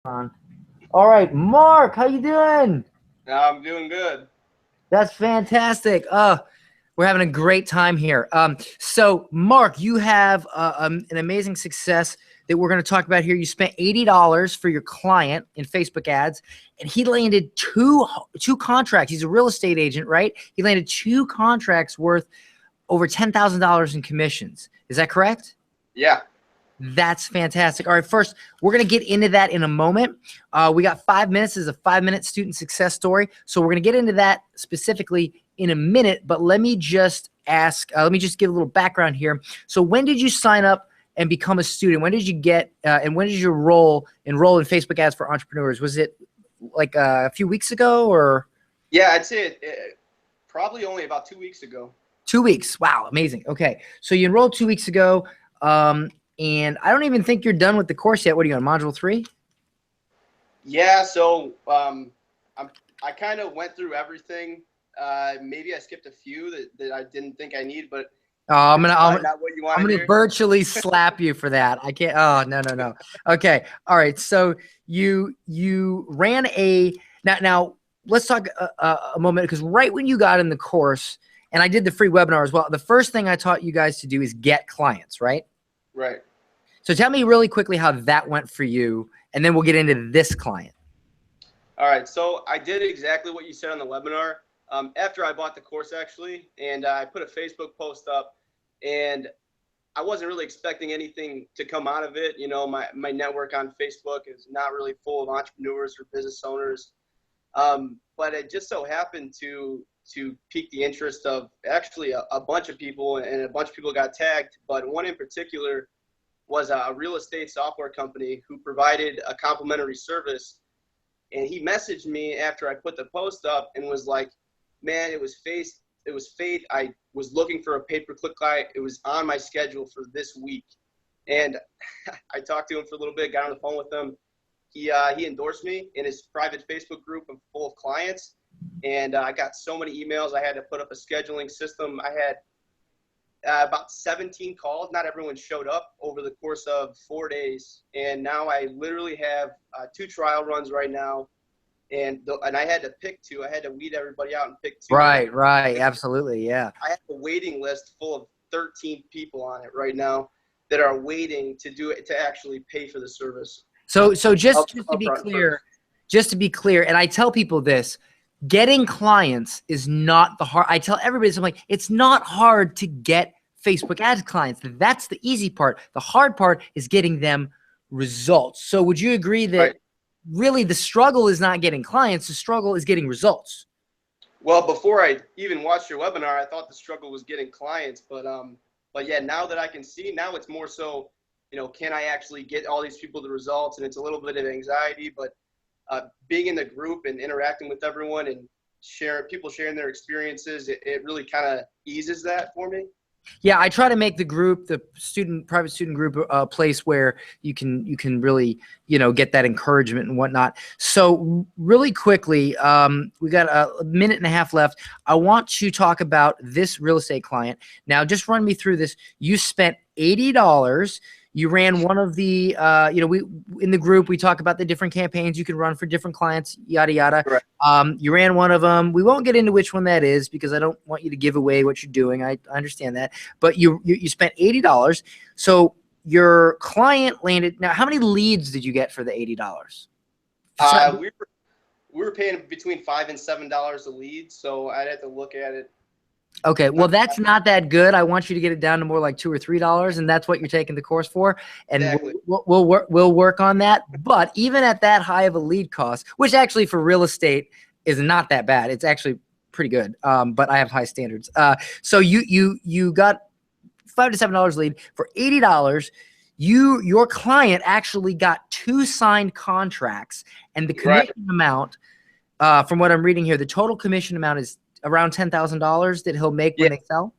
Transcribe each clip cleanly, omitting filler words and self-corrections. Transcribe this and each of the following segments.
On. All right, Mark, how you doing? I'm doing good. That's fantastic. We're having a great time here. So Mark, you have an amazing success that we're going to talk about here. You spent $80 for your client in Facebook ads, and he landed two contracts. He's a real estate agent, right? He landed two contracts worth over $10,000 in commissions. Is that correct? Yeah. That's fantastic. All right, first, we're going to get into that in a moment. We got 5 minutes. This is a 5-minute student success story. So we're going to get into that specifically in a minute, but let me just ask, let me just give a little background here. So when did you sign up and become a student? When did you get, and when did you enroll in Facebook ads for entrepreneurs? Was it like a few weeks ago or? Yeah, I'd say it probably only about 2 weeks ago. 2 weeks. Wow, amazing. Okay, so you enrolled 2 weeks ago. And I don't even think you're done with the course yet. What are you on, module 3? Yeah, so I kind of went through everything. Maybe I skipped a few that I didn't think I need, but I'm that's gonna probably not what you want I'm to gonna hear. virtually slap you for that. I can't. Oh, no. Okay. All right. So you ran a now. Let's talk a moment, because right when you got in the course, and I did the free webinar as well, the first thing I taught you guys to do is get clients, right? Right. So tell me really quickly how that went for you, and then we'll get into this client. All right. So I did exactly what you said on the webinar. After I bought the course, actually, and I put a Facebook post up, and I wasn't really expecting anything to come out of it. You know, my network on Facebook is not really full of entrepreneurs or business owners. But it just so happened to pique the interest of actually a bunch of people, and a bunch of people got tagged. But one in particular was a real estate software company who provided a complimentary service. And he messaged me after I put the post up and was like, man, it was fate. I was looking for a pay-per-click guy. It was on my schedule for this week. And I talked to him for a little bit, got on the phone with him. He endorsed me in his private Facebook group full of clients. And I got so many emails. I had to put up a scheduling system. I had about 17 calls. Not everyone showed up over the course of 4 days. And now I literally have 2 trial runs right now. And I had to pick 2. I had to weed everybody out and pick 2. Right. Absolutely. Yeah. I have a waiting list full of 13 people on it right now that are waiting to do it, to actually pay for the service. So just to be clear, and I tell people this, getting clients is not the hard. I tell everybody, I'm like, it's not hard to get Facebook ads clients. That's the easy part. The hard part is getting them results. So would you agree that really the struggle is not getting clients, the struggle is getting results? Well, before I even watched your webinar, I thought the struggle was getting clients, but yeah, now that I can see, now it's more so, you know, can I actually get all these people the results? And it's a little bit of anxiety, but being in the group and interacting with everyone and people sharing their experiences, it really kind of eases that for me. Yeah, I try to make the group, the private student group, a place where you can really, get that encouragement and whatnot. So really quickly, we got a minute and a half left. I want to talk about this real estate client. Now, just run me through this. You spent $80. You ran one of the, we in the group, we talk about the different campaigns you can run for different clients, yada, yada. Right. You ran one of them. We won't get into which one that is because I don't want you to give away what you're doing. I understand that. But you spent $80. So your client landed. Now, how many leads did you get for the $80? We were paying between $5 and $7 a lead. So I'd have to look at it. Okay, well, that's not that good. I want you to get it down to more like $2 or $3, and that's what you're taking the course for. And exactly. we'll work on that. But even at that high of a lead cost, which actually for real estate is not that bad, it's actually pretty good. But I have high standards. So you got $5 to $7 lead for $80. Your client actually got 2 signed contracts, and the commission amount, from what I'm reading here, the total commission amount is around $10,000 that he'll make when they sell?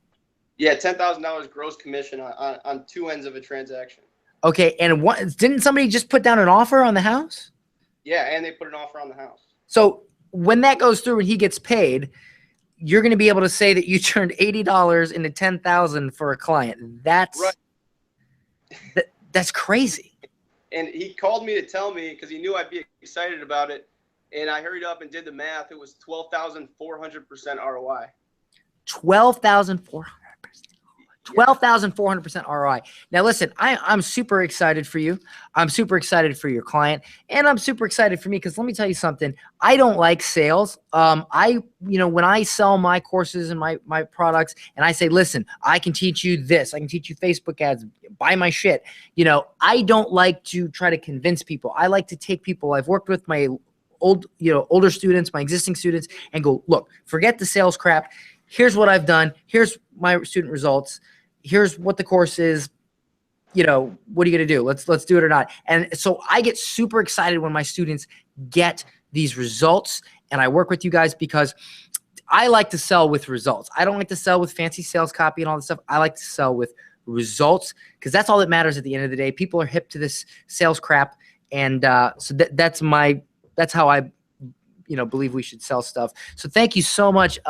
Yeah, $10,000 gross commission on 2 ends of a transaction. Okay, and didn't somebody just put down an offer on the house? Yeah, and they put an offer on the house. So when that goes through and he gets paid, you're going to be able to say that you turned $80 into $10,000 for a client. That's crazy. And he called me to tell me because he knew I'd be excited about it. And I hurried up and did the math. It was 12,400% ROI. 12,400%. 12,400% ROI. Now, listen, I'm super excited for you. I'm super excited for your client, and I'm super excited for me because let me tell you something. I don't like sales. When I sell my courses and my products, and I say, listen, I can teach you this. I can teach you Facebook ads. Buy my shit. I don't like to try to convince people. I like to take people I've worked with, my older students, my existing students, and go, look, forget the sales crap. Here's what I've done. Here's my student results. Here's what the course is. What are you going to do? Let's do it or not. And so I get super excited when my students get these results, and I work with you guys because I like to sell with results. I don't like to sell with fancy sales copy and all this stuff. I like to sell with results because that's all that matters at the end of the day. People are hip to this sales crap, and so that's how I believe we should sell stuff. So thank you so much.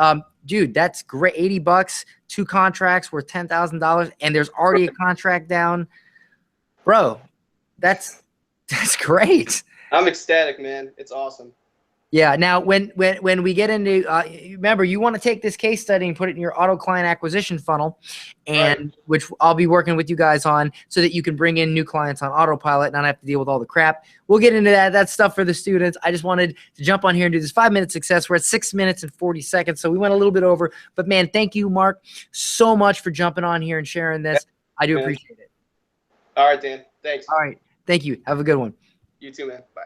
Dude, that's great. $80, 2 contracts worth $10,000, and there's already a contract down. Bro, that's great. I'm ecstatic, man. It's awesome. Yeah. Now, when we get into, remember, you want to take this case study and put it in your auto client acquisition funnel, and Right. which I'll be working with you guys on so that you can bring in new clients on autopilot and not have to deal with all the crap. We'll get into that. That's stuff for the students. I just wanted to jump on here and do this 5-minute success. We're at 6 minutes and 40 seconds, so we went a little bit over. But man, thank you, Mark, so much for jumping on here and sharing this. I do appreciate it. All right, Dan. Thanks. All right. Thank you. Have a good one. You too, man. Bye.